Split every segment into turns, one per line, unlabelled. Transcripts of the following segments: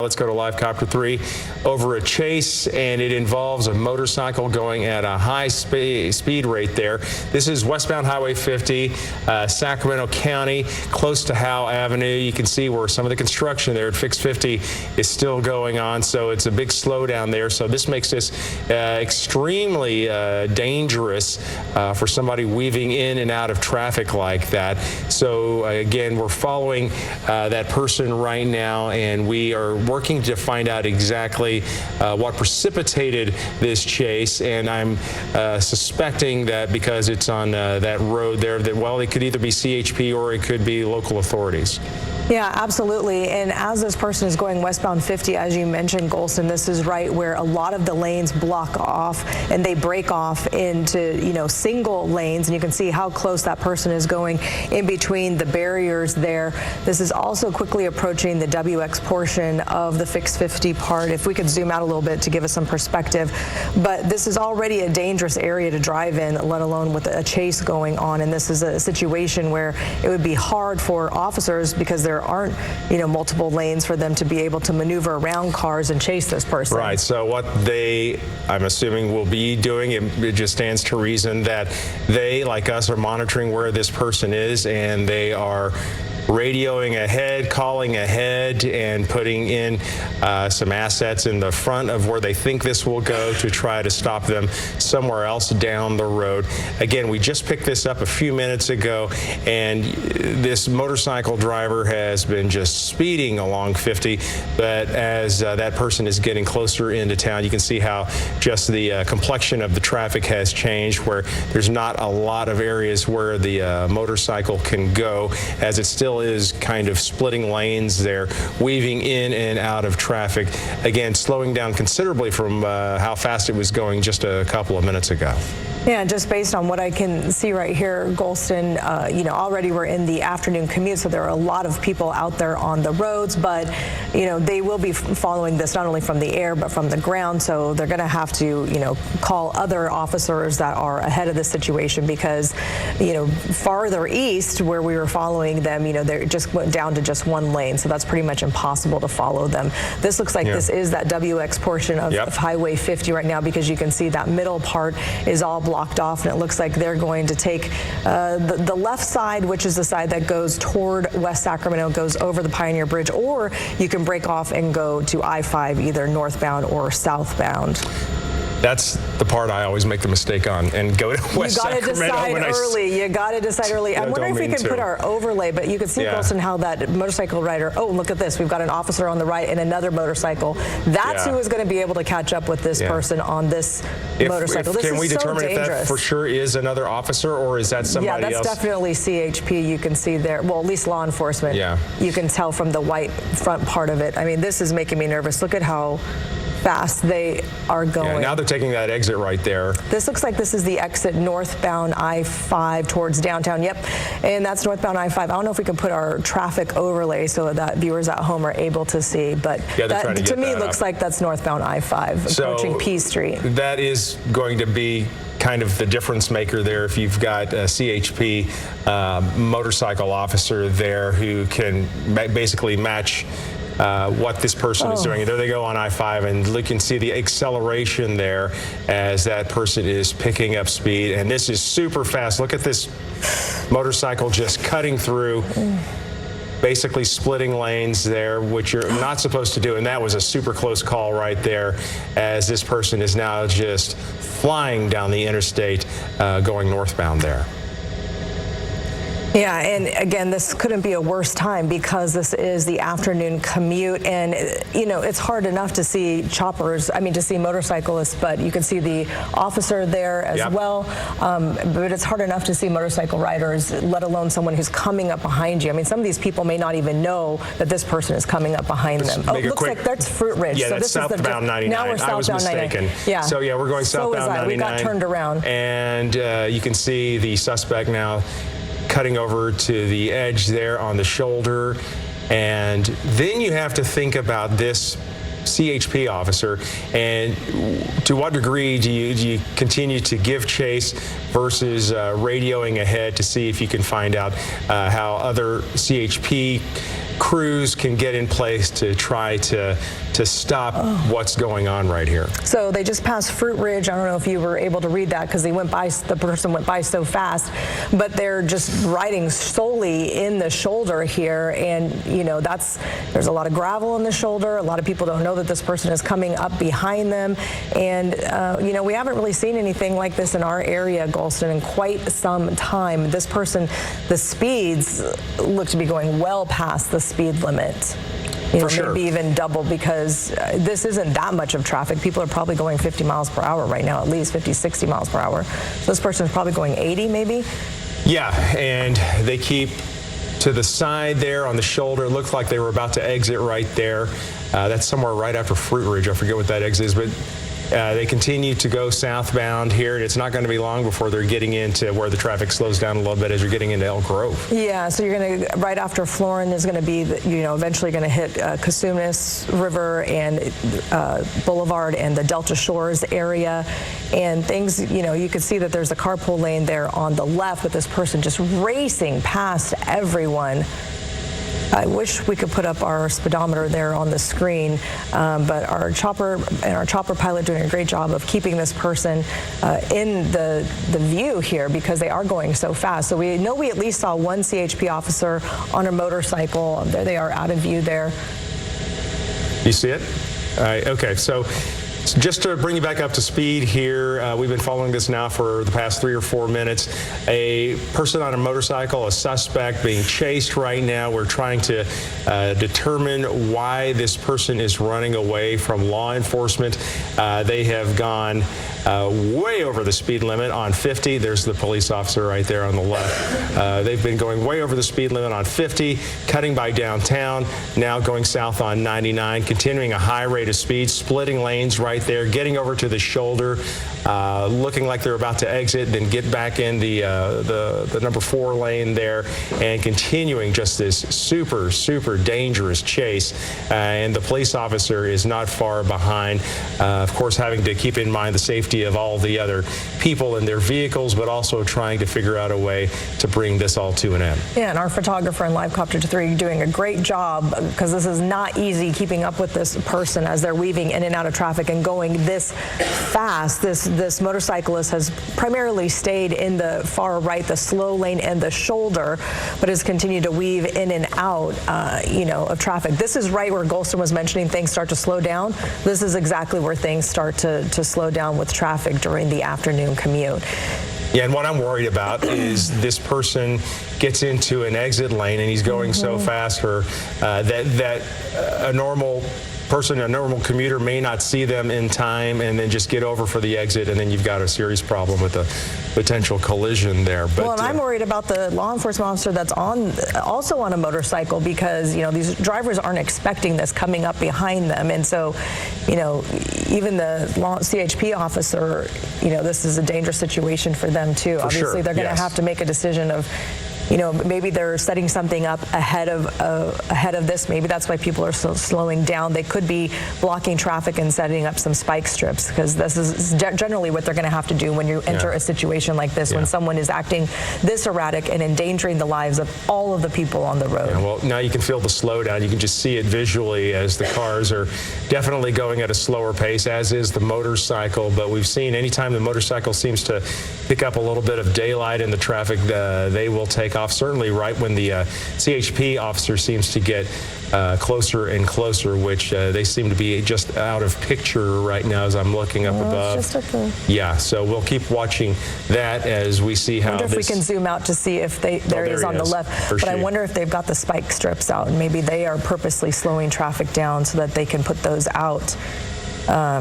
Let's go to LiveCopter 3 over a chase, and it involves a motorcycle going at a high speed rate there. This is westbound Highway 50, Sacramento County, close to Howe Avenue. You can see where some of the construction there at Fix 50 is still going on, so it's a big slowdown there. So this makes this extremely dangerous for somebody weaving in and out of traffic like that. So again, we're following that person right now, and we are working to find out exactly what precipitated this chase, and I'm suspecting that because it's on that road there that, well, it could either be CHP or it could be local authorities.
Yeah, absolutely. And as this person is going westbound 50, as you mentioned, Golston, this is right where a lot of the lanes block off and they break off into, single lanes. And you can see how close that person is going in between the barriers there. This is also quickly approaching the WX portion of the Fix 50 part. If we could zoom out a little bit to give us some perspective. But this is already a dangerous area to drive in, let alone with a chase going on. And this is a situation where it would be hard for officers, because there aren't, multiple lanes for them to be able to maneuver around cars and chase this person.
Right. So what I'm assuming, will be doing, it just stands to reason that they, like us, are monitoring where this person is, and they are radioing ahead, calling ahead, and putting in some assets in the front of where they think this will go to try to stop them somewhere else down the road. Again, we just picked this up a few minutes ago, and this motorcycle driver has been just speeding along 50, but as that person is getting closer into town, you can see how just the complexion of the traffic has changed, where there's not a lot of areas where the motorcycle can go, as it still is kind of splitting lanes there, weaving in and out of traffic. Again, slowing down considerably from how fast it was going just a couple of minutes ago.
Yeah, just based on what I can see right here, Golston, already we're in the afternoon commute, so there are a lot of people out there on the roads, but, they will be following this not only from the air, but from the ground, so they're going to have to, call other officers that are ahead of the situation, because, farther east where we were following them, they just went down to just one lane, so that's pretty much impossible to follow them. This looks like this is that WX portion of Highway 50 right now, because you can see that middle part is all blocked off, and it looks like they're going to take the left side, which is the side that goes toward West Sacramento, goes over the Pioneer Bridge, or you can break off and go to I-5, either northbound or southbound.
That's the part I always make the mistake on, and go to West Sacramento.
You got to decide early. I'm wondering if we can put our overlay, but you can see, Wilson, how that motorcycle rider, oh, look at this. We've got an officer on the right and another motorcycle. That's who is going to be able to catch up with this person on this motorcycle. This
can we determine if that for sure is another officer, or is that somebody else?
Yeah, that's definitely CHP. You can see there, well, at least law enforcement. Yeah. You can tell from the white front part of it. I mean, this is making me nervous. Look at how fast they are going.
Yeah, now they're taking that exit right there.
This looks like this is the exit northbound I-5 towards downtown. Yep, and that's northbound I-5. I don't know if we can put our traffic overlay so that viewers at home are able to see, but that, to me, looks like that's northbound I-5 approaching P Street.
That is going to be kind of the difference maker there if you've got a CHP motorcycle officer there who can basically match what this person is doing. There they go on I-5, and you can see the acceleration there as that person is picking up speed, and this is super fast. Look at this motorcycle just cutting through, basically splitting lanes there, which you're not supposed to do, and that was a super close call right there, as this person is now just flying down the interstate going northbound there.
Yeah, and again, this couldn't be a worse time, because this is the afternoon commute, and it's hard enough to see to see motorcyclists, but you can see the officer there as well. But it's hard enough to see motorcycle riders, let alone someone who's coming up behind you. I mean, some of these people may not even know that this person is coming up behind them. Oh, it looks like that's Fruit Ridge.
Yeah,
so
that's southbound 99.
Now we're southbound 99. Yeah.
So yeah, we're going southbound 99.
We got turned around.
And you can see the suspect now cutting over to the edge there on the shoulder, and then you have to think about this CHP officer, and to what degree do you continue to give chase versus radioing ahead to see if you can find out how other CHP crews can get in place to try to stop what's going on right here.
So they just passed Fruit Ridge. I don't know if you were able to read that because the person went by so fast, but they're just riding solely in the shoulder here. And, you know, there's a lot of gravel in the shoulder. A lot of people don't know that this person is coming up behind them. And, you know, we haven't really seen anything like this in our area, Golston, in quite some time. This person, the speeds look to be going well past the speed limit. You know, maybe even double, because this isn't that much of traffic. People are probably going 50 miles per hour right now, at least 50, 60 miles per hour. So this person is probably going 80 maybe?
Yeah, and they keep to the side there on the shoulder. It looked like they were about to exit right there. That's somewhere right after Fruit Ridge. I forget what that exit is, but they continue to go southbound here, and it's not going to be long before they're getting into where the traffic slows down a little bit as you're getting into Elk Grove.
Yeah, so you're going to, right after Florin is going to be, you know, eventually going to hit Cosumnes River and Boulevard and the Delta Shores area. And things, you know, you could see that there's a carpool lane there on the left with this person just racing past everyone. I wish we could put up our speedometer there on the screen, but our chopper pilot doing a great job of keeping this person in the view here because they are going so fast. So we know we at least saw one CHP officer on a motorcycle. There they are out of view there.
You see it? All right, okay, so just to bring you back up to speed here, we've been following this now for the past 3 or 4 minutes. A person on a motorcycle, a suspect being chased right now. We're trying to determine why this person is running away from law enforcement. They have gone way over the speed limit on 50. There's the police officer right there on the left. They've been going way over the speed limit on 50, cutting by downtown, now going south on 99, continuing a high rate of speed, splitting lanes right there, getting over to the shoulder, looking like they're about to exit, then get back in the number 4 lane there, and continuing just this super, super dangerous chase. And the police officer is not far behind, of course, having to keep in mind the safety of all the other people in their vehicles, but also trying to figure out a way to bring this all to an end.
Yeah, and our photographer in LiveCopter 3 doing a great job, because this is not easy keeping up with this person as they're weaving in and out of traffic and going this fast. This motorcyclist has primarily stayed in the far right, the slow lane and the shoulder, but has continued to weave in and out, you know, of traffic. This is right where Golston was mentioning things start to slow down. This is exactly where things start to slow down with traffic during the afternoon commute.
Yeah, and what I'm worried about is this person gets into an exit lane and he's going so fast that a normal person, a normal commuter may not see them in time and then just get over for the exit, and then you've got a serious problem with a potential collision there. But,
well, and I'm worried about the law enforcement officer that's also on a motorcycle, because, you know, these drivers aren't expecting this coming up behind them. And so, you know, even the CHP officer, you know, this is a dangerous situation for them too. Obviously, they're going to have to make a decision of, you know, maybe they're setting something up ahead of this. Maybe that's why people are slowing down. They could be blocking traffic and setting up some spike strips, because this is generally what they're going to have to do when you enter a situation like this, when someone is acting this erratic and endangering the lives of all of the people on the road.
Yeah, well, now you can feel the slowdown. You can just see it visually as the cars are definitely going at a slower pace, as is the motorcycle. But we've seen anytime the motorcycle seems to pick up a little bit of daylight in the traffic, they will take off. Certainly right when the CHP officer seems to get closer and closer, which they seem to be just out of picture right now as I'm looking up above.
Just at the...
Yeah, so we'll keep watching that as we see how
I wonder if we can zoom out to see if there he is on the left. But I wonder if they've got the spike strips out, and maybe they are purposely slowing traffic down so that they can put those out. I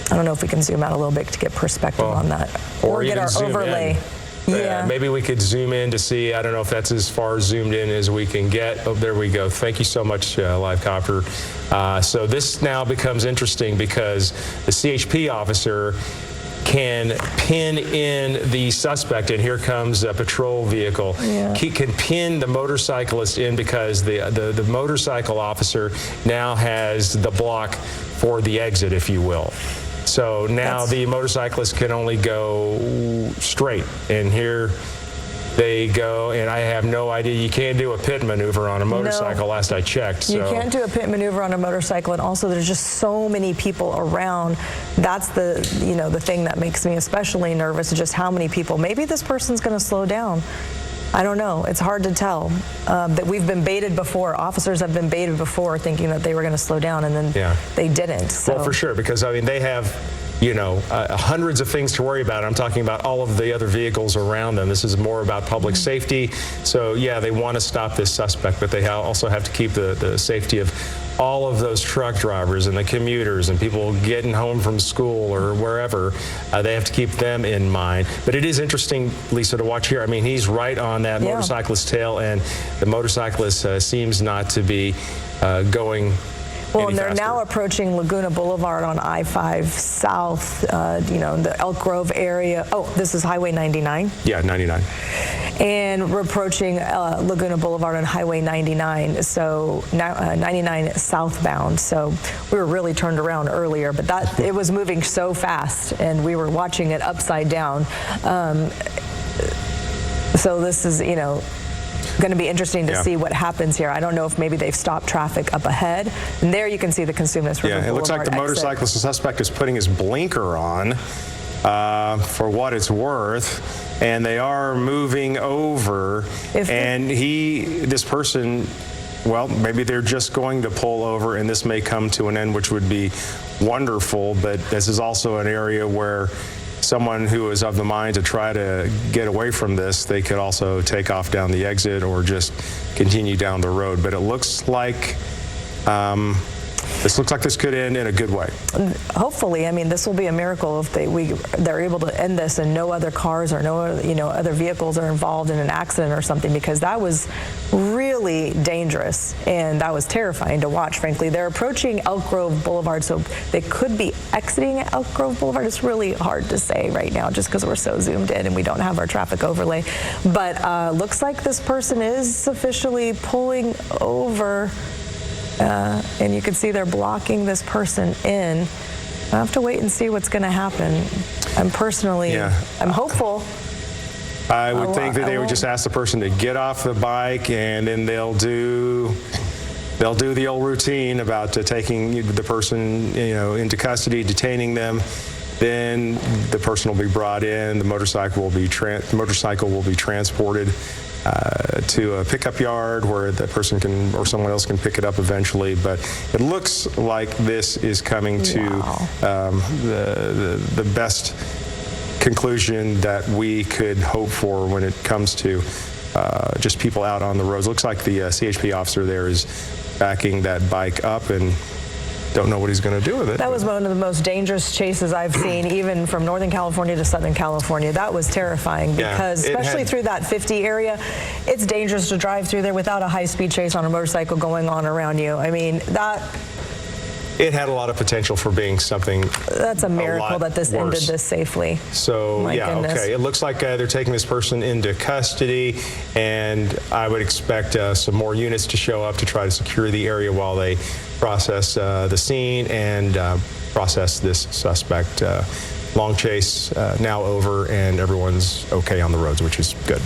don't know if we can zoom out a little bit to get perspective on that, or get our overlay. Yeah.
Maybe we could zoom in to see. I don't know if that's as far zoomed in as we can get. Oh, there we go. Thank you so much, LiveCopter. So this now becomes interesting, because the CHP officer can pin in the suspect, and here comes a patrol vehicle. He can pin the motorcyclist in, because the motorcycle officer now has the block for the exit, if you will. So now the motorcyclist can only go straight, and here they go, and I have no idea. You can't do a pit maneuver on a motorcycle, last I checked.
You can't do a pit maneuver on a motorcycle, and also there's just so many people around. That's the thing that makes me especially nervous, is just how many people. Maybe this person's going to slow down. I don't know. It's hard to tell. That we've been baited before. Officers have been baited before, thinking that they were going to slow down, and then they didn't. So.
Well, for sure, because I mean they have, hundreds of things to worry about. I'm talking about all of the other vehicles around them. This is more about public safety. So yeah, they want to stop this suspect, but they also have to keep the safety of all of those truck drivers and the commuters and people getting home from school or wherever. They have to keep them in mind. But it is interesting, Lisa, to watch here. I mean, he's right on that motorcyclist's tail, and the motorcyclist seems not to be going
well, and they're now approaching Laguna Boulevard on I-5 South, the Elk Grove area. Oh, this is Highway 99?
Yeah, 99.
And we're approaching Laguna Boulevard on Highway 99, so 99 southbound. So we were really turned around earlier, but it was moving so fast, and we were watching it upside down. So this is, going to be interesting to see what happens here. I don't know if maybe they've stopped traffic up ahead. And there you can see the Consumnes River Boulevard.
It looks like the motorcyclist, the suspect, is putting his blinker on for what it's worth. And they are moving over. This person, well, maybe they're just going to pull over, and this may come to an end, which would be wonderful. But this is also an area where someone who is of the mind to try to get away from this, they could also take off down the exit or just continue down the road. But it looks like this could end in a good way.
Hopefully. I mean, this will be a miracle if they're able to end this and no other cars or no other vehicles are involved in an accident or something, because that was really dangerous and that was terrifying to watch, frankly. They're approaching Elk Grove Boulevard, so they could be exiting Elk Grove Boulevard. It's really hard to say right now just because we're so zoomed in and we don't have our traffic overlay. But looks like this person is officially pulling over. And you can see they're blocking this person in. I have to wait and see what's going to happen. I'm hopeful.
I would think that they would just ask the person to get off the bike, and then they'll do the old routine about taking the person into custody, detaining them. Then the person will be brought in. The motorcycle will be transported to a pickup yard where the person can, or someone else can pick it up eventually. But it looks like this is coming to the best conclusion that we could hope for when it comes to just people out on the roads. Looks like the CHP officer there is backing that bike up, and don't know what he's going to do with it.
That was one of the most dangerous chases I've seen, even from Northern California to Southern California. That was terrifying because, especially through that 50 area, it's dangerous to drive through there without a high-speed chase on a motorcycle going on around you. I mean,
it had a lot of potential for being something.
That's a miracle that this ended this safely.
So, okay. It looks like they're taking this person into custody, and I would expect some more units to show up to try to secure the area while they process the scene and process this suspect. Long chase now over, and everyone's okay on the roads, which is good.